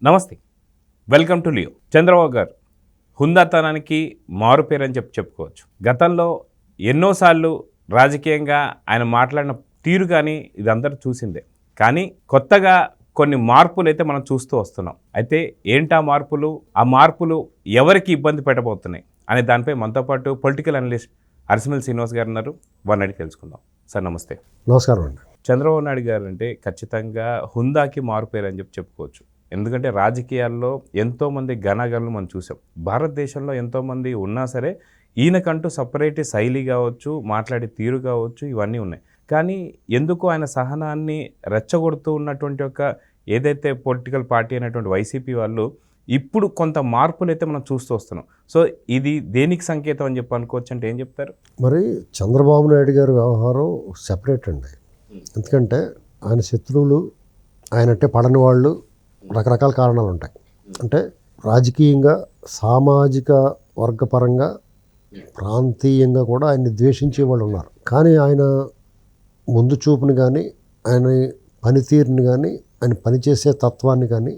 నమస్తే, welcome to Leo. Chandrababu గారు హుందాతనానికి మారుపేరు అని చెప్పుకోవచ్చు. గతంలో ఎన్నోసార్లు రాజకీయంగా ఆయన మాట్లాడిన తీరు కానీ ఇది అందరూ చూసిందే. కానీ కొత్తగా కొన్ని మార్పులు అయితే మనం చూస్తూ వస్తున్నాం. అయితే ఏంటా మార్పులు, ఆ మార్పులు ఎవరికి ఇబ్బంది పెట్టబోతున్నాయి అనే దానిపై మనతో పాటు పొలిటికల్ అనలిస్ట్ అరిసిమల్ శ్రీనివాస్ గారు ఉన్నారు. వారిని అడిగి తెలుసుకుందాం. సార్ నమస్తే. నమస్కారం అండి. చంద్రబాబు నాయుడు గారు అంటే ఖచ్చితంగా హుందాకి మారుపేరు అని చెప్పుకోవచ్చు. ఎందుకంటే రాజకీయాల్లో ఎంతోమంది ఘనగలను మనం చూసాం. భారతదేశంలో ఎంతోమంది ఉన్నా సరే ఈయనకంటూ సపరేట్ శైలి కావచ్చు, మాట్లాడే తీరు కావచ్చు, ఇవన్నీ ఉన్నాయి. కానీ ఎందుకు ఆయన సహనాన్ని రెచ్చగొడుతూ ఉన్నటువంటి ఒక ఏదైతే పొలిటికల్ పార్టీ అయినటువంటి వైసీపీ వాళ్ళు ఇప్పుడు కొంత మార్పులు అయితే మనం చూస్తూ వస్తున్నాం. సో ఇది దేనికి సంకేతం అని అనుకోవచ్చు అంటే ఏం చెప్తారు? మరి చంద్రబాబు నాయుడు గారి వ్యవహారం సెపరేట్ అండి. ఎందుకంటే ఆయన శత్రువులు, ఆయనంటే పడని వాళ్ళు, రకరకాల కారణాలు ఉంటాయి. అంటే రాజకీయంగా, సామాజిక వర్గపరంగా, ప్రాంతీయంగా కూడా ఆయన్ని ద్వేషించే వాళ్ళు ఉన్నారు. కానీ ఆయన ముందు చూపుని కానీ, ఆయన పనితీరుని కానీ, ఆయన పనిచేసే తత్వాన్ని కానీ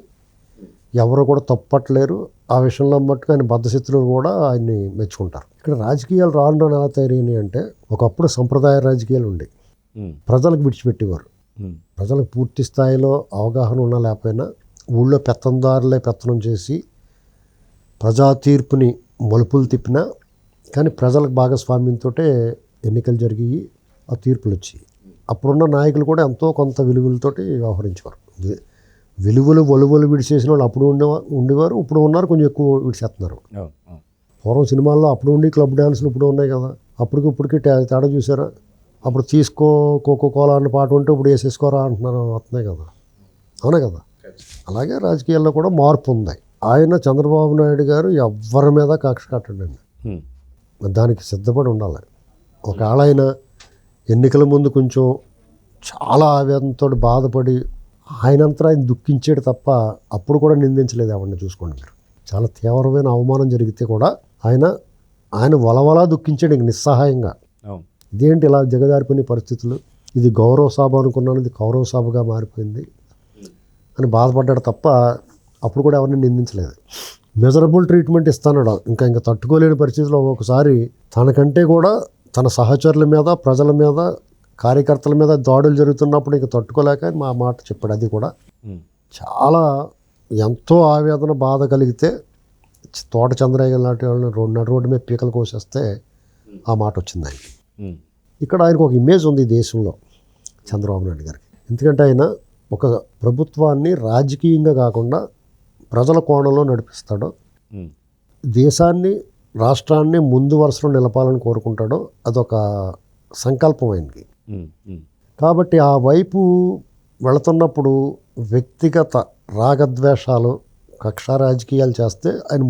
ఎవరు కూడా తప్పట్లేరు. ఆ విషయంలో మట్టుకు ఆయన బద్ధశత్రువులు కూడా ఆయన్ని మెచ్చుకుంటారు. ఇక్కడ రాజకీయాలు రాను రాను ఎలా తయారైనాయి అంటే, ఒకప్పుడు సంప్రదాయ రాజకీయాలు ఉండే ప్రజలకు విడిచిపెట్టేవారు. ప్రజలకు పూర్తి స్థాయిలో అవగాహన ఉన్నా లేకపోయినా ఊళ్ళో పెత్తందారులే పెత్తనం చేసి ప్రజా తీర్పుని మలుపులు తిప్పినా కానీ ప్రజలకు భాగస్వామ్యంతో ఎన్నికలు జరిగి ఆ తీర్పులు వచ్చాయి. అప్పుడున్న నాయకులు కూడా ఎంతో కొంత విలువలతోటి వ్యవహరించేవారు. విలువలు వలువలు విడిచేసిన వాళ్ళు అప్పుడు ఉండేవారు, ఇప్పుడు ఉన్నారు, కొంచెం ఎక్కువ విడిచేస్తున్నారు. పూర్వం సినిమాల్లో అప్పుడు ఉండి క్లబ్ డ్యాన్సులు ఇప్పుడు ఉన్నాయి కదా, అప్పటికిప్పటికి తేడా చూసారా? అప్పుడు తీసుకో కోకో కోలా అన్న పాట ఉంటే ఇప్పుడు వేసేసుకోరా అంటున్నారు, వస్తున్నాయి కదా, అవునా కదా. అలాగే రాజకీయాల్లో కూడా మార్పు ఉంది. ఆయన చంద్రబాబు నాయుడు గారు ఎవరి మీద కక్ష కట్టడండి, దానికి సిద్ధపడి ఉండాలి. ఒకవేళ ఆయన ఎన్నికల ముందు కొంచెం చాలా ఆవేదనతో బాధపడి ఆయనంతా ఆయన దుఃఖించాడు తప్ప అప్పుడు కూడా నిందించలేదు ఎవరిని. చూసుకోండి మీరు, చాలా తీవ్రమైన అవమానం జరిగితే కూడా ఆయన వలవలా దుఃఖించాడు ఇంక నిస్సహాయంగా. ఇదేంటి ఇలా దిగజారిపోయిన పరిస్థితులు, ఇది గౌరవ సభ అనుకున్నాను, ఇది కౌరవ సభగా మారిపోయింది అని బాధపడ్డాడు తప్ప అప్పుడు కూడా ఎవరిని నిందించలేదు. మెజరబుల్ ట్రీట్మెంట్ ఇస్తాడు. ఇంకా తట్టుకోలేని పరిస్థితుల్లో ఒకసారి తనకంటే కూడా తన సహచరుల మీద, ప్రజల మీద, కార్యకర్తల మీద దాడులు జరుగుతున్నప్పుడు ఇంక తట్టుకోలేక మా మాట చెప్పాడు. అది కూడా చాలా ఎంతో ఆవేదన, బాధ కలిగితే తోట చంద్రయ్య లాంటి వాళ్ళని రోడ్డు మీద పీకలు కోసేస్తే ఆ మాట వచ్చింది ఆయనకి. ఇక్కడ ఆయనకు ఒక ఇమేజ్ ఉంది ఈ దేశంలో, చంద్రబాబు నాయుడు గారికి. ఎందుకంటే ఆయన ఒక ప్రభుత్వాన్ని రాజకీయంగా కాకుండా ప్రజల కోణంలో నడిపిస్తాడు, దేశాన్ని, రాష్ట్రాన్ని ముందు వరుసలో నిలపాలని కోరుకుంటాడో అదొక సంకల్పం ఆయనకి. కాబట్టి ఆ వైపు వెళుతున్నప్పుడు వ్యక్తిగత రాగద్వేషాలు, కక్షా రాజకీయాలు చేస్తే ఆయన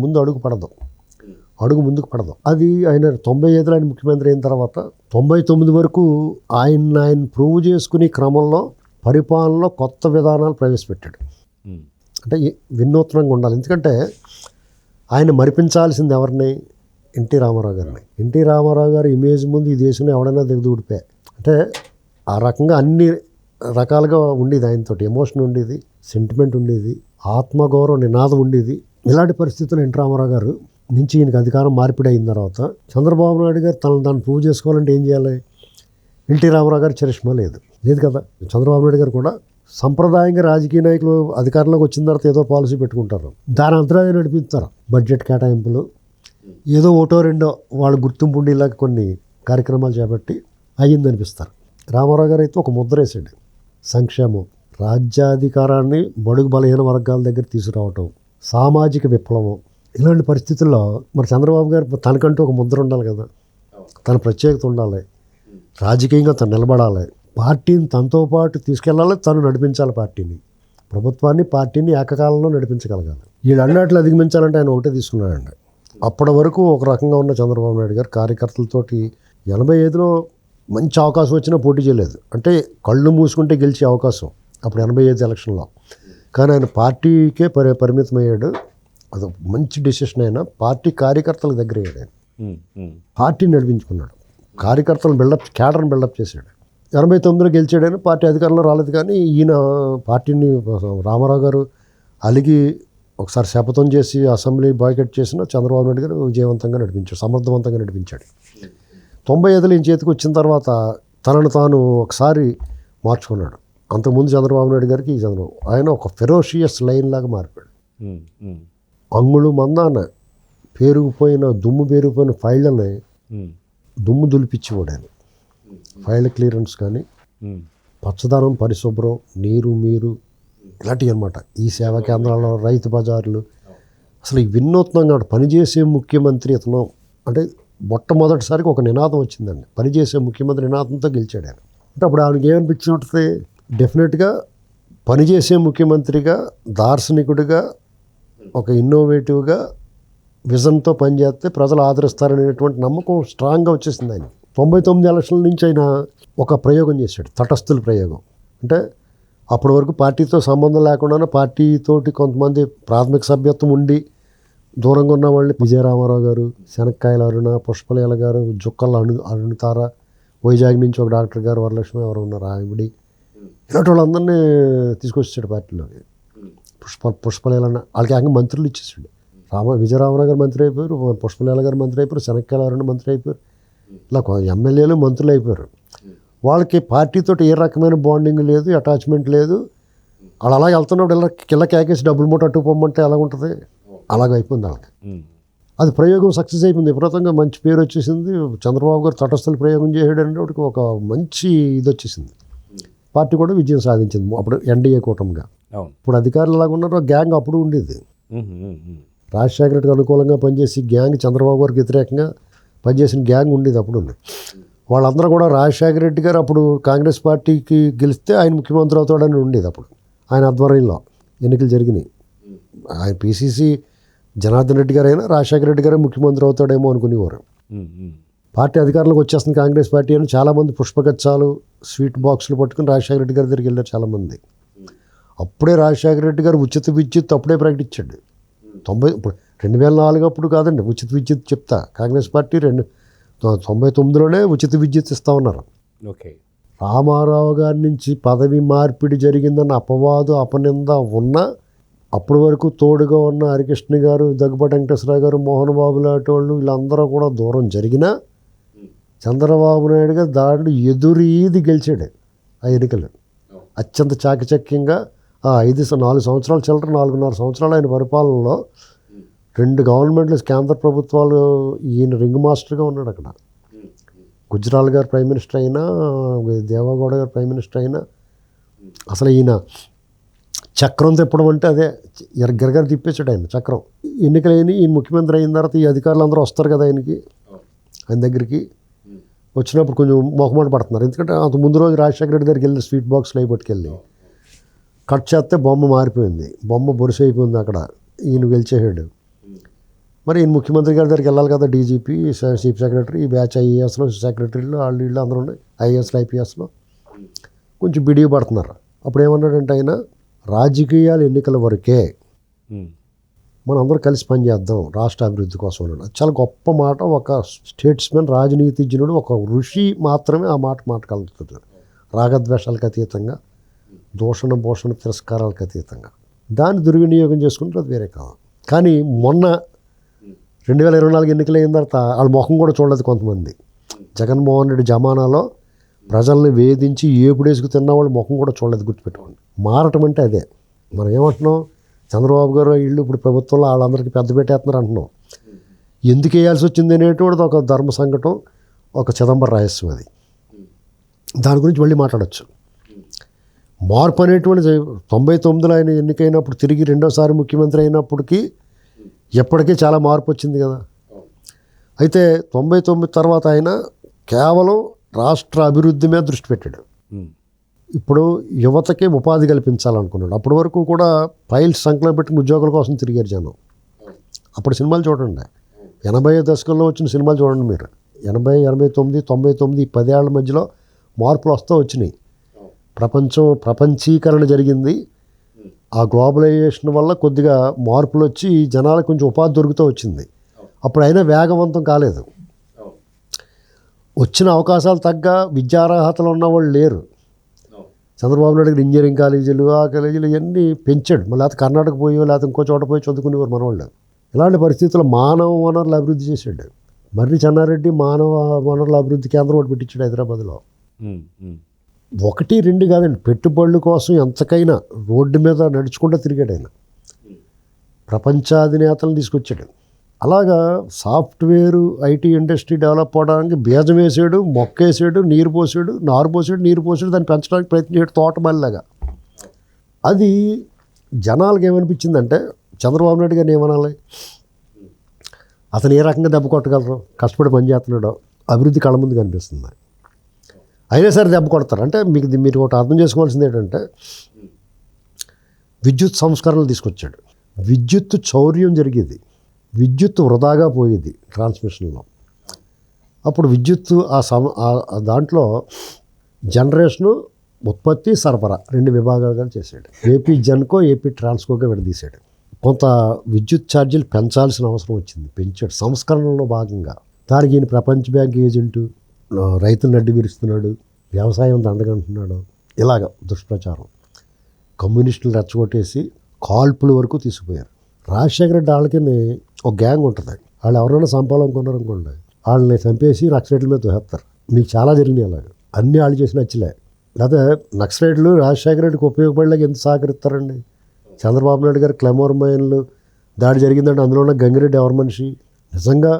అడుగు ముందుకు పడదు. అది ఆయన 95 ఆయన ముఖ్యమంత్రి అయిన తర్వాత 99 వరకు ఆయన ప్రూవ్ చేసుకునే క్రమంలో పరిపాలనలో కొత్త విధానాలు ప్రవేశపెట్టాడు. అంటే వినూత్నంగా ఉండాలి. ఎందుకంటే ఆయన మరిపించాల్సింది ఎవరిని? ఎన్టీ రామారావు గారిని. ఎన్టీ రామారావు గారి ఇమేజ్ ముందు ఈ దేశంలో ఎవడైనా దిగుదూడిపోయా. అంటే ఆ రకంగా అన్ని రకాలుగా ఉండేది ఆయనతో. ఎమోషన్ ఉండేది, సెంటిమెంట్ ఉండేది, ఆత్మగౌరవ నినాదం ఉండేది. ఇలాంటి పరిస్థితుల్లో ఎన్టీ రామారావు గారు నుంచి ఈయనకి అధికారం మార్పిడి అయిన తర్వాత చంద్రబాబు నాయుడు గారు తనను ప్రూవ్ చేసుకోవాలంటే ఏం చేయాలి? ఎన్టీ రామారావు గారి చరిష్మా లేదు కదా. చంద్రబాబు నాయుడు గారు కూడా సంప్రదాయంగా రాజకీయ నాయకులు అధికారంలోకి వచ్చిన తర్వాత ఏదో పాలసీ పెట్టుకుంటారు, దాని అంతరాన్ని నడిపిస్తారు. బడ్జెట్ కేటాయింపులు, ఏదో ఒకటో రెండో వాళ్ళు గుర్తింపు ఉండేలాగా కొన్ని కార్యక్రమాలు చేపట్టి అయ్యిందనిపిస్తారు. రామారావు గారు అయితే ఒక ముద్ర వేసాడు. సంక్షేమం, రాజ్యాధికారాన్ని బడుగు బలహీన వర్గాల దగ్గర తీసుకురావటం, సామాజిక విప్లవం. ఇలాంటి పరిస్థితుల్లో మరి చంద్రబాబు గారు తనకంటూ ఒక ముద్ర ఉండాలి కదా, తన ప్రత్యేకత ఉండాలి, రాజకీయంగా తను నిలబడాలి, పార్టీని తనతో పాటు తీసుకెళ్ళాలి, తను నడిపించాలి పార్టీని, ప్రభుత్వాన్ని, పార్టీని ఏకకాలంలో నడిపించగలగాలి. వీళ్ళన్నిటిని అధిగమించాలంటే ఆయన ఒకటే తీసుకున్నాడండి. అప్పటి వరకు ఒక రకంగా ఉన్న చంద్రబాబు నాయుడు గారు కార్యకర్తలతోటి 85లో మంచి అవకాశం వచ్చినా పోటీ చేయలేదు. అంటే కళ్ళు మూసుకుంటే గెలిచే అవకాశం అప్పుడు 85 ఎలక్షన్లో. కానీ ఆయన పార్టీకే పరిమితమయ్యాడు. అది మంచి డెసిషన్. అయినా పార్టీ కార్యకర్తల దగ్గర అయ్యాడు. ఆయన పార్టీని నడిపించుకున్నాడు, కార్యకర్తలను క్యాడర్ని బిల్డప్ చేశాడు. 89లో గెలిచాడని పార్టీ అధికారంలో రాలేదు. కానీ ఈయన పార్టీని, రామారావు గారు అలిగి ఒకసారి శపథం చేసి అసెంబ్లీ బాయ్కట్ చేసిన చంద్రబాబు నాయుడు గారు విజయవంతంగా నడిపించాడు, సమర్థవంతంగా నడిపించాడు. 95 ఈయన చేతికి వచ్చిన తర్వాత తనను తాను ఒకసారి మార్చుకున్నాడు. అంతకుముందు చంద్రబాబు నాయుడు గారికి ఈ చంద్రబాబు ఆయన ఒక ఫెరోషియస్ లైన్ లాగా మారిపోయాడు. అంగుళు మందాన దుమ్ము పేరుకుపోయిన ఫైళ్ళని దుమ్ము దులిపించేవాడు ఆయన. ఫైల్ క్లియరెన్స్ కానీ, పచ్చదనం, పరిశుభ్రం, నీరు, మీరు ఇలాంటివి అనమాట. ఈ సేవా కేంద్రాల్లో, రైతు బజార్లు, అసలు ఈ వినూత్నంగా పనిచేసే ముఖ్యమంత్రి ఇతను అంటే మొట్టమొదటిసారికి ఒక నినాదం వచ్చిందండి. పనిచేసే ముఖ్యమంత్రి నినాదంతో గెలిచాడు ఆయన. అంటే అప్పుడు ఆయనకి ఏమనిపించినట్టు డెఫినెట్గా పనిచేసే ముఖ్యమంత్రిగా, దార్శనికుడిగా, ఒక ఇన్నోవేటివ్గా విజన్తో పనిచేస్తే ప్రజలు ఆదరిస్తారనేటువంటి నమ్మకం స్ట్రాంగ్గా వచ్చేసింది ఆయన. 99 ఎలక్షన్ల నుంచి ఆయన ఒక ప్రయోగం చేశాడు, తటస్థుల ప్రయోగం. అంటే అప్పటి వరకు పార్టీతో సంబంధం లేకుండా పార్టీతోటి కొంతమంది ప్రాథమిక సభ్యత్వం ఉండి దూరంగా ఉన్న వాళ్ళు విజయరామారావు గారు, శనక్కాయల అరుణ, పుష్పలేల గారు, జుక్కల అరుణితార, వైజాగ్ నుంచి ఒక డాక్టర్ గారు, వరలక్ష్మి ఎవరు ఉన్నారు, ఆవిడి, ఇలాంటి వాళ్ళందరినీ తీసుకొచ్చాడు పార్టీలోకి. పుష్పలేల వాళ్ళకి ఏకంగా మంత్రులు ఇచ్చేసాడు. విజయరామారావు గారు మంత్రి అయిపోయారు, పుష్పలేల గారు మంత్రి అయిపోయారు, శనక్కాయల అరుణ మంత్రి అయిపోయారు, ఇలా ఎమ్మెల్యేలు మంత్రులు అయిపోయారు. వాళ్ళకి పార్టీతో ఏ రకమైన బాండింగ్ లేదు, అటాచ్మెంట్ లేదు. వాళ్ళు అలాగే వెళ్తున్నప్పుడు కిల్ల కేకేసి డబ్బులు మూట అట్టు పొమ్మంటే ఎలా ఉంటుంది, అలాగ అయిపోయింది వాళ్ళకి. అది ప్రయోగం సక్సెస్ అయిపోయింది, విపరీతంగా మంచి పేరు వచ్చేసింది. చంద్రబాబు గారు తటస్థులు ప్రయోగం చేసాడు అంటే ఒక మంచి ఇది వచ్చేసింది. పార్టీ కూడా విజయం సాధించింది అప్పుడు ఎన్డీఏ కూటమిగా. ఇప్పుడు అధికారులు ఎలాగ ఉన్నారో గ్యాంగ్ అప్పుడు ఉండేది. రాజశేఖర రెడ్డికి అనుకూలంగా పనిచేసి గ్యాంగ్, చంద్రబాబు గారికి వ్యతిరేకంగా పనిచేసిన గ్యాంగ్ ఉండేది అప్పుడు. వాళ్ళందరూ కూడా రాజశేఖర రెడ్డి గారు అప్పుడు కాంగ్రెస్ పార్టీకి గెలిస్తే ఆయన ముఖ్యమంత్రి అవుతాడని ఉండేది. అప్పుడు ఆయన ఆధ్వర్యంలో ఎన్నికలు జరిగినాయి. ఆయన పిసిసి జనార్దన్ రెడ్డి గారు అయినా రాజశేఖర రెడ్డి గారే ముఖ్యమంత్రి అవుతాడేమో అనుకునేవారు. పార్టీ అధికారంలోకి వచ్చేస్తుంది కాంగ్రెస్ పార్టీ అని చాలామంది పుష్పగచ్చాలు, స్వీట్ బాక్సులు పట్టుకుని రాజశేఖర రెడ్డి గారి దగ్గరికి వెళ్ళారు చాలామంది. అప్పుడే రాజశేఖర రెడ్డి గారు ఉచిత విద్యుత్ అప్పుడే ప్రకటించాడు. 2004 అప్పుడు కాదండి ఉచిత విద్యుత్ చెప్తా. కాంగ్రెస్ పార్టీ 99లోనే ఉచిత విద్యుత్ ఇస్తా ఉన్నారు. ఓకే. రామారావు గారి నుంచి పదవి మార్పిడి జరిగిందన్న అపవాదు, అపనింద ఉన్న అప్పటి వరకు తోడుగా ఉన్న హరికృష్ణ గారు, దగ్గుబాటి వెంకటేశ్వరరావు గారు, మోహన్ బాబు లాంటి వాళ్ళు వీళ్ళందరూ కూడా దూరం జరిగినా చంద్రబాబు నాయుడు గారు దాంట్లో ఎదురీది గెలిచాడు ఆ ఎన్నికలు. అత్యంత చాకచక్యంగా 4 సంవత్సరాలు చిల్లర 4.5 సంవత్సరాలు ఆయన పరిపాలనలో 2 గవర్నమెంట్లు, కేంద్ర ప్రభుత్వాలు, ఈయన రింగ్ మాస్టర్గా ఉన్నాడు అక్కడ. గుజరాల్ గారు ప్రైమ్ మినిస్టర్ అయినా, దేవాగౌడ గారు ప్రైమ్ మినిస్టర్ అయినా, అసలు ఈయన చక్రం తిప్పడం అంటే అదే గిరగర తిప్పేసాడు ఆయన చక్రం. ఎన్నికలైన ఈయన ముఖ్యమంత్రి అయిన తర్వాత ఈ అధికారులు అందరూ వస్తారు కదా ఆయన దగ్గరికి. వచ్చినప్పుడు కొంచెం మొహమాట పడుతున్నారు. ఎందుకంటే అంత ముందు రోజు రాజశేఖర రెడ్డి దగ్గరికి వెళ్ళి స్వీట్ బాక్స్లో అయి పట్టుకెళ్ళి కట్ చేస్తే బొమ్మ మారిపోయింది, బొమ్మ బొరుసు అయిపోయింది అక్కడ. ఈయన గెలిచేసాడు. మరి ఈయన ముఖ్యమంత్రి గారి దగ్గరికి వెళ్ళాలి కదా, డీజీపీ, చీఫ్ సెక్రటరీ, ఈ బ్యాచ్ ఐఏఎస్లో సెక్రటరీలు వాళ్ళు వీళ్ళు అందరూ ఉన్నాయి, ఐఏఎస్లో ఐపీఎస్లో కొంచెం బిడిగి పడుతున్నారు. అప్పుడు ఏమన్నాడంటే ఆయన, రాజకీయాలు ఎన్నికల వరకే, మనం అందరూ కలిసి పనిచేద్దాం రాష్ట్ర అభివృద్ధి కోసం అన్నాడు. అది చాలా గొప్ప మాట. ఒక స్టేట్స్మెన్, రాజనీతిజ్ఞుడు, ఒక ఋషి మాత్రమే ఆ మాట మాట్లాడుతున్నారు. రాగద్వేషాలకు అతీతంగా, దూషణ భూషణ తిరస్కారాలకు అతీతంగా. దాన్ని దుర్వినియోగం చేసుకుంటే అది వేరే కాదు. కానీ మొన్న 2024 ఎన్నికలు అయిన తర్వాత వాళ్ళ ముఖం కూడా చూడలేదు కొంతమంది. జగన్మోహన్ రెడ్డి జమానాలో ప్రజల్ని వేధించి ఏపుడేసుకు తిన్న వాళ్ళు ముఖం కూడా చూడలేదు. గుర్తుపెట్టుకోండి. మారటం అంటే అదే. మనం ఏమంటున్నాం, చంద్రబాబు గారు వీళ్ళు ఇప్పుడు ప్రభుత్వంలో వాళ్ళందరికీ పెద్ద పెట్టేస్తున్నారు అంటున్నాం. ఎందుకు వేయాల్సి వచ్చింది అనేటువంటిది ఒక ధర్మ సంకటం, ఒక చిదంబర రహస్యం. అది దాని గురించి మళ్ళీ మాట్లాడచ్చు. మార్పు అనేటువంటిది 99లో ఆయన ఎన్నికైనప్పుడు తిరిగి రెండోసారి ముఖ్యమంత్రి అయినప్పటికీ ఎప్పటికీ చాలా మార్పు వచ్చింది కదా. అయితే 99 తర్వాత ఆయన కేవలం రాష్ట్ర అభివృద్ధి మీద దృష్టి పెట్టాడు. ఇప్పుడు యువతకి ఉపాధి కల్పించాలనుకున్నాడు. అప్పటి వరకు కూడా ఫైల్స్ సంఖ్యలో పెట్టుకుని ఉద్యోగుల కోసం తిరిగారు జనం. అప్పుడు సినిమాలు చూడండి, 80 దశకంలో వచ్చిన సినిమాలు చూడండి మీరు. 80, 89, 99 ఈ 10 ఏళ్ల మధ్యలో మార్పులు వస్తూ వచ్చినాయి. ప్రపంచీకరణ జరిగింది. ఆ గ్లోబలైజేషన్ వల్ల కొద్దిగా మార్పులు వచ్చి జనాలకు కొంచెం ఉపాధి దొరుకుతూ వచ్చింది. అప్పుడు అయినా వేగవంతం కాలేదు. వచ్చిన అవకాశాలు తగ్గ విద్యార్హతలు ఉన్నవాళ్ళు లేరు. చంద్రబాబు నాయుడు గారు ఇంజనీరింగ్ కాలేజీలు ఆ కాలేజీలు ఇవన్నీ పెంచాడు. మళ్ళీ లేకపోతే కర్ణాటక పోయో లేకపోతే ఇంకో చోట పోయి చదువుకునేవారు మనవాళ్ళు. ఇలాంటి పరిస్థితుల్లో మానవ వనరులు అభివృద్ధి చేశాడు. మర్రి చెన్నారెడ్డి మానవ వనరుల అభివృద్ధి కేంద్రం ఒకటి పెట్టించాడు హైదరాబాద్లో. 1, 2 కాదండి, పెట్టుబడుల కోసం ఎంతకైనా రోడ్డు మీద నడుచుకుంటూ తిరిగాడు ఆయన. ప్రపంచాధినేతలను తీసుకొచ్చాడు. అలాగా సాఫ్ట్వేరు ఐటీ ఇండస్ట్రీ డెవలప్ అవడానికి బీజం వేసాడు, మొక్క వేసాడు, నీరు పోసాడు, నారు పోసాడు, నీరు పోసాడు, దాన్ని పెంచడానికి ప్రయత్నించాడు తోటమాలిలాగా. అది జనాలకు ఏమనిపించిందంటే చంద్రబాబు నాయుడు గారిని ఏమనాలి, అతను ఏ రకంగా దెబ్బ కొట్టగలరు, కష్టపడి పని చేస్తున్నాడో అభివృద్ధి కళ్ళ ముందు కనిపిస్తుంది. అయినా సరే దెబ్బ కొడతారు. అంటే మీరు ఒకటి అర్థం చేసుకోవాల్సింది ఏంటంటే విద్యుత్ సంస్కరణలు తీసుకొచ్చాడు. విద్యుత్ చౌర్యం జరిగేది, విద్యుత్ వృధాగా పోయేది ట్రాన్స్మిషన్లో. అప్పుడు విద్యుత్ దాంట్లో జనరేషను, ఉత్పత్తి, సరఫరా 2 విభాగాలుగా చేశాడు. ఏపీ జెన్కో, ఏపీ ట్రాన్స్కోగా విడదీశాడు. కొంత విద్యుత్ ఛార్జీలు పెంచాల్సిన అవసరం వచ్చింది, పెంచాడు సంస్కరణలో భాగంగా. దానికి ఈయన ప్రపంచ బ్యాంక్ ఏజెంటు, రైతులను అడ్డు విరుస్తున్నాడు, వ్యవసాయం దండగంటున్నాడు, ఇలాగ దుష్ప్రచారం. కమ్యూనిస్టులు రెచ్చగొట్టేసి కాల్పుల వరకు తీసుకుపోయారు. రాజశేఖర రెడ్డి వాళ్ళకి ఒక గ్యాంగ్ ఉంటుంది. వాళ్ళు ఎవరైనా చంపాలనుకున్నారనుకోండి, వాళ్ళని చంపేసి నక్సలైట్ల మీద తోసేస్తారు. మీకు చాలా జరిగినాయి అలాగ. అన్నీ వాళ్ళు చేసిన నచ్చలే. లేదా నక్సలైట్లు రాజశేఖర రెడ్డికి ఉపయోగపడలేక ఎంత సహకరిస్తారండి. చంద్రబాబు నాయుడు గారు క్లెమోర్ మైన్లు దాడి జరిగిందంటే అందులో ఉన్న గంగిరెడ్డి ఎవరి మనిషి? నిజంగా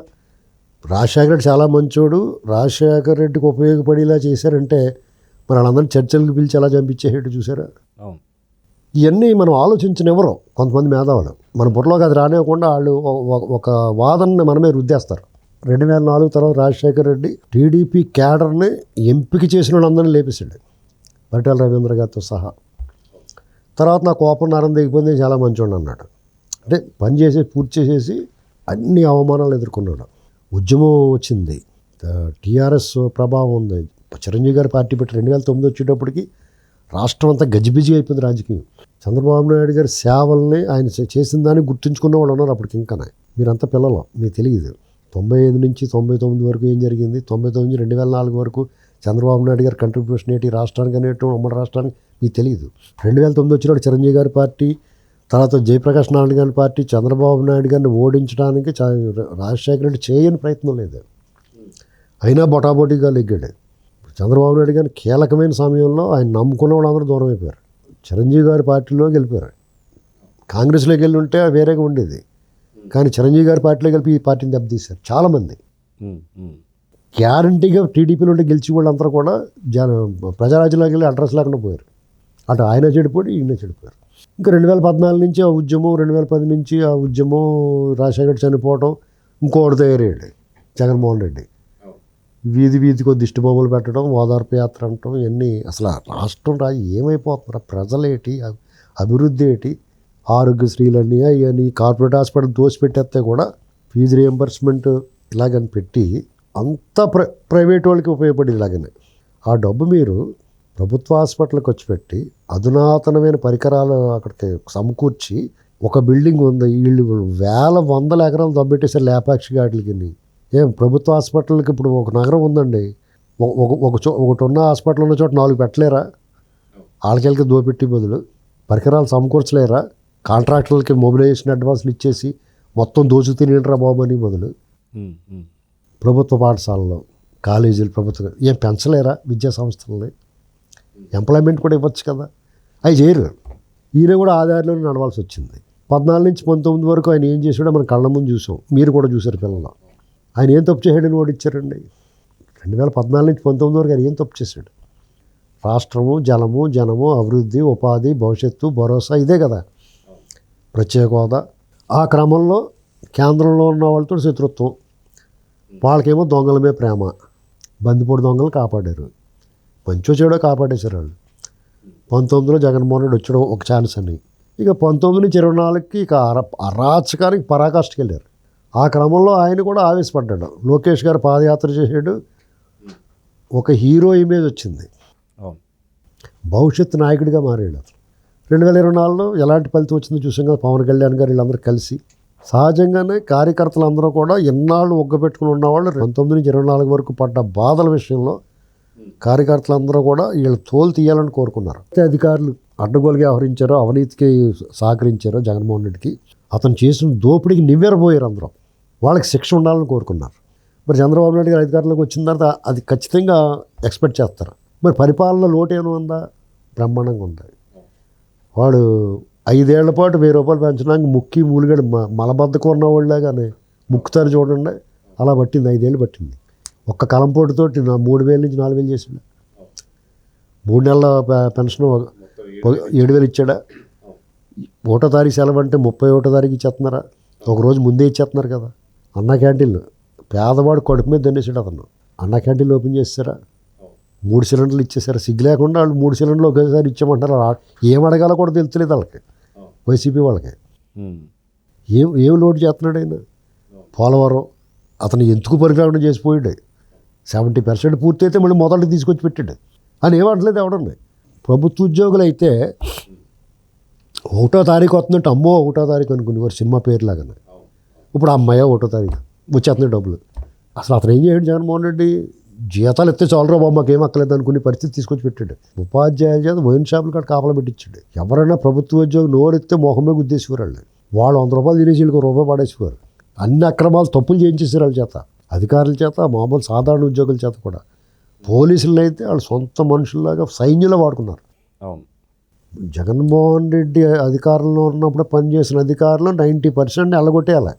రాజశేఖర రెడ్డి చాలా మంచోడు, రాజశేఖర రెడ్డికి ఉపయోగపడేలా చేశారంటే మరి వాళ్ళందరినీ చర్చలకు పిలిచి ఎలా చంపించేసేట్టు చూసారా? ఇవన్నీ మనం ఆలోచించనివ్వరు కొంతమంది మేధావులు. మన బుర్రలోకి అది రానివ్వకుండా వాళ్ళు ఒక వాదనని మనమే రుద్దేస్తారు. 2004 తర్వాత రాజశేఖర రెడ్డి టీడీపీ క్యాడర్ని ఎంపిక చేసిన వాళ్ళందరినీ లేపేశాడు, పరిటాల రవీంద్ర గారితో సహా. తర్వాత నా కోపం నరం దిగిపోయింది, చాలా మంచోడు అన్నాడు. అంటే పని చేసి పూర్తి చేసేసి అన్ని అవమానాలు ఎదుర్కొన్నాడు. ఉద్యమం వచ్చింది, టీఆర్ఎస్ ప్రభావం ఉంది. చిరంజీవి గారి పార్టీ పెట్టి 2009 వచ్చేటప్పటికి రాష్ట్రం అంతా గజిబిజి అయిపోయింది రాజకీయం. చంద్రబాబు నాయుడు గారి సేవల్ని ఆయన చేసిన దాన్ని గుర్తుంచుకున్న వాళ్ళు ఉన్నారు అప్పటికి. ఇంకా మీరంతా పిల్లలు, మీకు తెలియదు 95 నుంచి 99 వరకు ఏం జరిగింది, 99 నుంచి 2004 వరకు చంద్రబాబు నాయుడు గారి కంట్రిబ్యూషన్ ఏంటి రాష్ట్రానికి అనేటువంటి ఉమ్మడి రాష్ట్రానికి మీకు తెలియదు. 2009 వచ్చినప్పుడు చిరంజీవి గారి పార్టీ, తర్వాత జయప్రకాష్ నారాయణ గారి పార్టీ చంద్రబాబు నాయుడు గారిని ఓడించడానికి రాజశేఖర రెడ్డి చేయని ప్రయత్నం లేదు. అయినా బొటాబొటీగా లెగ్గాడు. చంద్రబాబు నాయుడు గారిని కీలకమైన సమయంలో ఆయన నమ్ముకున్న వాళ్ళందరూ దూరం అయిపోయారు. చిరంజీవి గారి పార్టీలోకి వెళ్ళిపోయారు. కాంగ్రెస్లోకి వెళ్ళి ఉంటే వేరేగా ఉండేది, కానీ చిరంజీవి గారి పార్టీలోకి వెళ్ళి ఈ పార్టీని దెబ్బతీశారు చాలామంది. గ్యారంటీగా టీడీపీలో ఉంటే గెలిచి వాళ్ళందరూ కూడా ప్రజారాజ్యంలోకి వెళ్ళి అడ్రస్ లేకుండా పోయారు. అటు ఆయన చెడిపోయి ఈయన చెడిపోయారు. ఇంకా 2014 నుంచి ఆ ఉద్యమం, 2010 నుంచి ఆ ఉద్యమం, రాజశేఖర రెడ్డి చనిపోవటం, ఇంకోటి తయారయ్యాడు జగన్మోహన్ రెడ్డి. వీధికి దిష్టి బొమ్మలు పెట్టడం, ఓదార్పు యాత్ర అనటం, ఇవన్నీ. అసలు రాష్ట్రం ఏమైపోతున్నారు, ప్రజలేటి, అభివృద్ధి ఏంటి, ఆరోగ్యశ్రీలన్నీ అవన్నీ కార్పొరేట్ హాస్పిటల్ దోసిపెట్టేస్తే కూడా ఫీజు రియంబర్స్మెంట్ ఇలాగని పెట్టి అంతా ప్రైవేట్ వాళ్ళకి ఉపయోగపడేది ఇలాగనే. ఆ డబ్బు మీరు ప్రభుత్వ హాస్పిటల్కి వచ్చి పెట్టి అధునాతనమైన పరికరాలు అక్కడికి సమకూర్చి ఒక బిల్డింగ్ ఉంది, వీళ్ళు వేల 100 ఎకరాలు దబ్బెట్టేసారు లేపాక్షి గాటికి. ఏం ప్రభుత్వ హాస్పిటల్కి ఇప్పుడు ఒక నగరం ఉందండి, ఒకటి ఉన్న హాస్పిటల్ ఉన్న చోట 4 పెట్టలేరా? వాళ్ళకి దోపెట్టి బదులు పరికరాలు సమకూర్చలేరా? కాంట్రాక్టర్లకి మొబిలైజేషన్ అడ్వాన్స్లు ఇచ్చేసి మొత్తం దోచు తినేంట్రా బాబు అని బదులు ప్రభుత్వ పాఠశాలలో, కాలేజీలు ప్రభుత్వం ఏం పెంచలేరా? విద్యా సంస్థలని ఎంప్లాయ్మెంట్ కూడా ఇవ్వచ్చు కదా, అవి చేయరు. ఈయన కూడా ఆధారంలో నడవాల్సి వచ్చింది. 14 నుంచి 19 వరకు ఆయన ఏం చేసాడో మనం కళ్ళ ముందు చూసాం, మీరు కూడా చూసారు పిల్లలు. ఆయన ఏం తప్పు చేయడని ఓడిచ్చారండి. 2014 నుంచి 19 వరకు ఆయన ఏం తప్పు చేశాడు? రాష్ట్రము, జలము, జనము, అభివృద్ధి, ఉపాధి, భవిష్యత్తు, భరోసా, ఇదే కదా ప్రత్యేక హోదా. ఆ క్రమంలో కేంద్రంలో ఉన్న వాళ్ళతో శత్రుత్వం, వాళ్ళకేమో దొంగల మీద ప్రేమ, బందిపోటు దొంగలు కాపాడారు, మంచో చెడో కాపాడేశారు వాళ్ళు. 19లో జగన్మోహన్ రెడ్డి వచ్చాడు ఒక ఛాన్స్ అని. ఇక 19 నుంచి 24కి ఇక అరాచకానికి పరాకాష్ఠకి వెళ్ళారు. ఆ క్రమంలో ఆయన కూడా ఆవేశపడ్డాడు. లోకేష్ గారు పాదయాత్ర చేసాడు, ఒక హీరో ఇమేజ్ వచ్చింది, భవిష్యత్తు నాయకుడిగా మారాడు. 2024లో ఎలాంటి ఫలితం వచ్చిందో చూసాం కదా. పవన్ కళ్యాణ్ గారు వీళ్ళందరూ కలిసి సహజంగానే కార్యకర్తలందరూ కూడా ఎన్నాళ్ళు ఒగ్గబెట్టుకుని ఉన్నవాళ్ళు 19 నుంచి 24 వరకు పడ్డ బాధల విషయంలో కార్యకర్తలందరూ కూడా వీళ్ళు తోలు తీయాలని కోరుకున్నారు. అధికారులు అడ్డగోలుగా వ్యవహరించారో, అవినీతికి సహకరించారో జగన్మోహన్ రెడ్డికి, అతను చేసిన దోపిడీకి నివ్వెరపోయారు అందరూ. వాళ్ళకి శిక్ష ఉండాలని కోరుకున్నారు. మరి చంద్రబాబు నాయుడు గారు అధికారంలోకి వచ్చిన తర్వాత అది ఖచ్చితంగా ఎక్స్పెక్ట్ చేస్తారు. మరి పరిపాలన లోటేమో ఉందా? బ్రహ్మాండంగా ఉంది. వాడు 5 ఏళ్ల పాటు 1000 రూపాయలు పెంచడానికి ముక్కి మూలిగడు మలబద్ధకం ఉన్న వాళ్ళగానే ముక్కుతారు చూడండి, అలా పట్టింది. 5 ఏళ్ళు పట్టింది. ఒక్క కలంపోటుతోటి 3000 నుంచి 4000 చేసాడు. 3 నెలల పెన్షన్ 7000 ఇచ్చాడా? 1వ తారీఖు సెలవు అంటే 31వ తారీఖు ఇచ్చేస్తున్నారా? ఒకరోజు ముందే ఇచ్చేస్తున్నారు కదా. అన్న క్యాంటీన్లు పేదవాడు కడుపు మీద దండేసాడు అతను. అన్న క్యాంటీన్లు ఓపెన్ చేస్తారా? 3 సిలిండర్లు ఇచ్చేసారు. సిగ్గు లేకుండా వాళ్ళు 3 సిలిండర్లు ఒకేసారి ఇచ్చామంటారు. ఏం అడగాలో కూడా తెలుస్తలేదు వాళ్ళకి, వైసీపీ వాళ్ళకి. ఏం లోటు చేస్తున్నాడు ఆయన? పోలవరం అతను ఎందుకు పరిగ్రహణ చేసిపోయాడు. 70% పూర్తి అయితే మళ్ళీ మొదటికి తీసుకొచ్చి పెట్టాడు అని ఏమంటలేదు ఎవడన్నా. ప్రభుత్వ ఉద్యోగులు అయితే 1వ తారీఖు వస్తుందంటే అమ్మో 1వ తారీఖు అనుకునేవారు సినిమా పేరులాగానే. ఇప్పుడు అమ్మాయి 1వ తారీఖు వచ్చేస్తున్నాయి డబ్బులు. అసలు అతను ఏం చేయడు జగన్మోహన్ రెడ్డి? జీతాలు ఎత్తే చాలరా బాబు మాకు ఏం అక్కలేదు అనుకునే పరిస్థితి తీసుకొచ్చి పెట్టాడు. ఉపాధ్యాయుల చేత వైన్ షాపులు కాడ కాపలా పెట్టించాడు. ఎవరైనా ప్రభుత్వ ఉద్యోగం నోరెత్తే మొహమే గుద్దేసేవారు వాళ్ళు 100 రూపాయలు తినేసి వీళ్ళకి రూపాయి పడేసేవారు. అన్ని అక్రమాలు తప్పులు చేయించేసారు వాళ్ళ చేత, అధికారుల చేత, మామూలు సాధారణ ఉద్యోగుల చేత కూడా. పోలీసులను అయితే వాళ్ళు సొంత మనుషుల్లాగా సైన్యంలో వాడుకున్నారు. అవును. జగన్మోహన్ రెడ్డి అధికారంలో ఉన్నప్పుడు పనిచేసిన అధికారులు 90% వెళ్ళగొట్టేయాలి.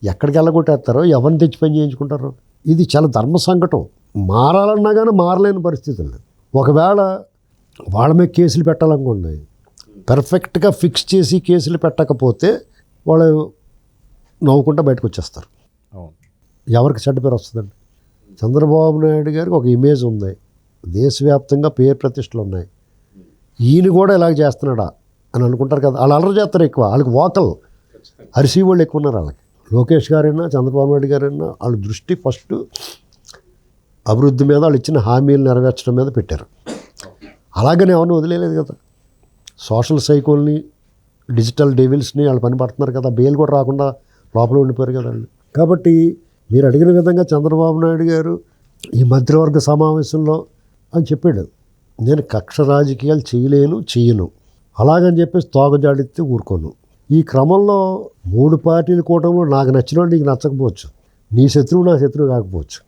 ఎక్కడికి వెళ్ళగొట్టేస్తారో, ఎవరిని తెచ్చి పని చేయించుకుంటారో. ఇది చాలా ధర్మ సంకటం. మారాలన్నా కానీ మారలేని పరిస్థితులు. ఒకవేళ వాళ్ళ మీద కేసులు పెట్టాలనుకోండి, పర్ఫెక్ట్గా ఫిక్స్ చేసి కేసులు పెట్టకపోతే వాళ్ళు నవ్వుకుంటూ బయటకు వచ్చేస్తారు. ఎవరికి చెడ్డ పేరు వస్తుందండి? చంద్రబాబు నాయుడు గారికి ఒక ఇమేజ్ ఉంది, దేశవ్యాప్తంగా పేరు ప్రతిష్టలు ఉన్నాయి. ఈయన కూడా ఇలాగ చేస్తున్నాడా అని అనుకుంటారు కదా. వాళ్ళు అలర చేస్తారు ఎక్కువ. వాళ్ళకి వాకల్ అరిసి వాళ్ళు ఎక్కువ ఉన్నారు. వాళ్ళకి లోకేష్ గారైనా చంద్రబాబు నాయుడు గారైనా వాళ్ళ దృష్టి ఫస్ట్ అభివృద్ధి మీద, వాళ్ళు ఇచ్చిన హామీలు నెరవేర్చడం మీద పెట్టారు. అలాగనే ఎవరిని వదిలేదు కదా. సోషల్ సైకోల్ని, డిజిటల్ డెవిల్స్ని వాళ్ళు పని పడుతున్నారు కదా. బెయిల్ కూడా రాకుండా లోపల ఉండిపోయారు కదా వాళ్ళు. కాబట్టి మీరు అడిగిన విధంగా చంద్రబాబు నాయుడు గారు ఈ మంత్రివర్గ సమావేశంలో అని చెప్పాడు, నేను కక్ష రాజకీయాలు చెయ్యను అలాగని చెప్పేసి తోకజాడితే ఊరుకోను. ఈ క్రమంలో 3 పార్టీల కూటమిలో నాకు నచ్చిన నీకు నచ్చకపోవచ్చు, నీ శత్రువు నా శత్రువు కాకపోవచ్చు.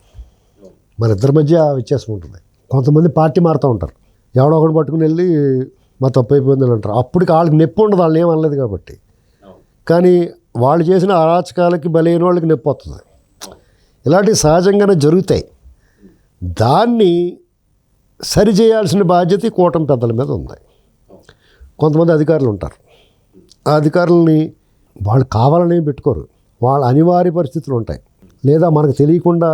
మన ఇద్దరి మధ్య వ్యత్యాసం ఉంటుంది. కొంతమంది పార్టీ మారుతూ ఉంటారు. ఎవడో ఒకటి పట్టుకుని వెళ్ళి మా తప్పు అయిపోయిందని అంటారు. అప్పటికి వాళ్ళకి నొప్పి ఉండదు, వాళ్ళని ఏమనలేదు కాబట్టి. కానీ వాళ్ళు చేసిన అరాచకాలకి బలైన వాళ్ళకి నొప్పి వస్తుంది. ఇలాంటివి సహజంగానే జరుగుతాయి. దాన్ని సరిచేయాల్సిన బాధ్యత ఈ కూటమి పెద్దల మీద ఉంది. కొంతమంది అధికారులు ఉంటారు. ఆ అధికారులని వాళ్ళు కావాలని పెట్టుకోరు, వాళ్ళ అనివార్య పరిస్థితులు ఉంటాయి. లేదా మనకు తెలియకుండా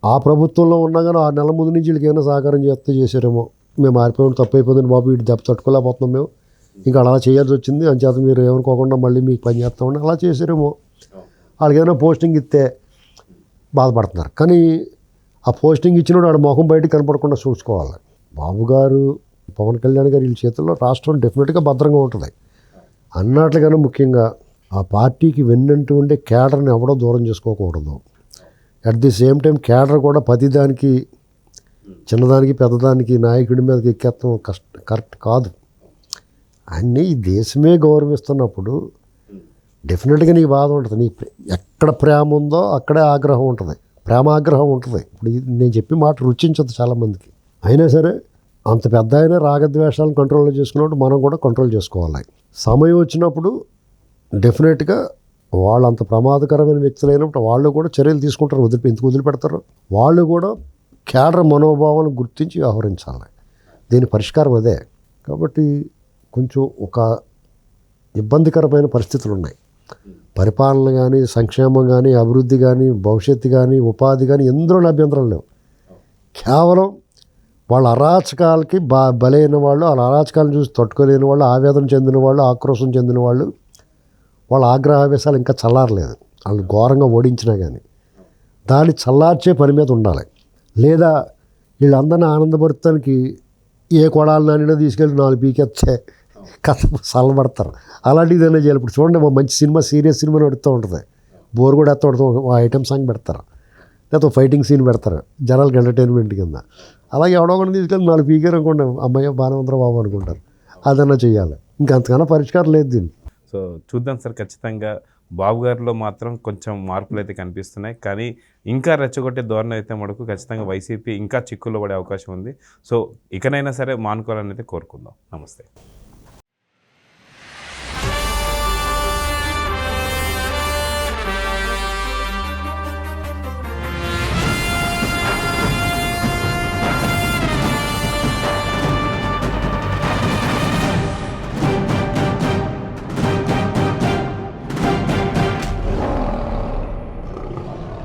ఆ ప్రభుత్వంలో ఉన్నా కానీ 6 నెలల ముందు నుంచి వీళ్ళకి ఏమైనా సహకారం చేసారేమో, మేము మారిపోయాం, తప్పు అయిపోయింది బాబు, వీటి దెబ్బ తట్టుకోలేకపోతున్నాం మేము, ఇంకా అలా చేయాల్సి వచ్చింది, అంచేత మీరు ఏమనుకోకుండా మళ్ళీ మీకు పని చేస్తామని అలా చేసారేమో. వాళ్ళకి ఏమైనా పోస్టింగ్ ఇస్తే బాధపడుతున్నారు. కానీ ఆ పోస్టింగ్ ఇచ్చినప్పుడు వాడు మొహం బయటకు కనపడకుండా చూసుకోవాలి. బాబు గారు, పవన్ కళ్యాణ్ గారు వీళ్ళ చేతుల్లో రాష్ట్రం డెఫినెట్గా భద్రంగా ఉంటుంది. అన్నట్లుగానే ముఖ్యంగా ఆ పార్టీకి వెన్నంటూ ఉండే కేడర్ని ఎవడో దూరం చేసుకోకూడదు. At the same time cadre కూడా ప్రతిదానికి, చిన్నదానికి పెద్దదానికి నాయకుడి మీదకి ఎక్కేస్తాం కరెక్ట్ కాదు. అన్నీ ఈ దేశమే గౌరవిస్తున్నప్పుడు డెఫినెట్గా నీకు బాధ ఉంటుంది. నీ ఎక్కడ ప్రేమ ఉందో అక్కడే ఆగ్రహం ఉంటుంది, ప్రేమాగ్రహం ఉంటుంది. ఇప్పుడు నేను చెప్పి మాట రుచించదు చాలామందికి. అయినా సరే అంత పెద్ద అయినా రాగద్వేషాలను కంట్రోల్లో చేసుకున్నప్పుడు మనం కూడా కంట్రోల్ చేసుకోవాలి. సమయం వచ్చినప్పుడు డెఫినెట్గా వాళ్ళు అంత ప్రమాదకరమైన వ్యక్తులు అయినప్పుడు వాళ్ళు కూడా చర్యలు తీసుకుంటారు. ఎందుకు వదిలిపెడతారు? వాళ్ళు కూడా కేడర్ మనోభావాలను గుర్తించి వ్యవహరించాలి. దీని పరిష్కారం అదే. కాబట్టి కొంచెం ఒక ఇబ్బందికరమైన పరిస్థితులు ఉన్నాయి. పరిపాలన కానీ, సంక్షేమం కానీ, అభివృద్ధి కానీ, భవిష్యత్తు కానీ, ఉపాధి కానీ ఎందులో అభ్యంతరం లేవు. కేవలం వాళ్ళ అరాచకాలకి బలైన వాళ్ళు, వాళ్ళ అరాచకాలను చూసి తట్టుకోలేని వాళ్ళు, ఆవేదన చెందిన వాళ్ళు, ఆక్రోశం చెందిన వాళ్ళు, వాళ్ళ ఆగ్రహావేశాలు ఇంకా చల్లారలేదు. వాళ్ళు ఘోరంగా ఓడించినా కానీ దాన్ని చల్లార్చే పని మీద ఉండాలి. లేదా వీళ్ళందరినీ ఆనందపరచడానికి ఏ కొడాలి నానినా తీసుకెళ్ళి 4 పీకెత్తే కథ చల్లబడతారు. అలాంటిది ఏదైనా చేయాలి. ఇప్పుడు చూడండి, మంచి సినిమా, సీరియస్ సినిమా నడుస్తూ ఉంటుంది, బోర్ కూడా ఎత్త ఉంటుంది, ఐటమ్ సాంగ్ పెడతారు. లేకపోతే ఫైటింగ్ సీన్ పెడతారు జనాలకి ఎంటర్టైన్మెంట్ కింద. అలాగే ఎవడో ఒకటి తీసుకెళ్ళి 4 పీకారు అనుకోండి, అమ్మాయి బాగానే ఉందిరా బాబు అనుకుంటారు. అదన్నా చేయాలి, ఇంకా అంతకన్నా పరిష్కారం లేదు దీన్ని. సో చూద్దాం సార్, ఖచ్చితంగా బాబు గారిలో మాత్రం కొంచెం మార్పులు అయితే కనిపిస్తున్నాయి, కానీ ఇంకా రెచ్చగొట్టే ధోరణి అయితే మటుకు ఖచ్చితంగా వైసీపీ ఇంకా చిక్కుల్లో పడే అవకాశం ఉంది. సో ఇకనైనా సరే మానుకోవాలని అయితే కోరుకుందాం. నమస్తే.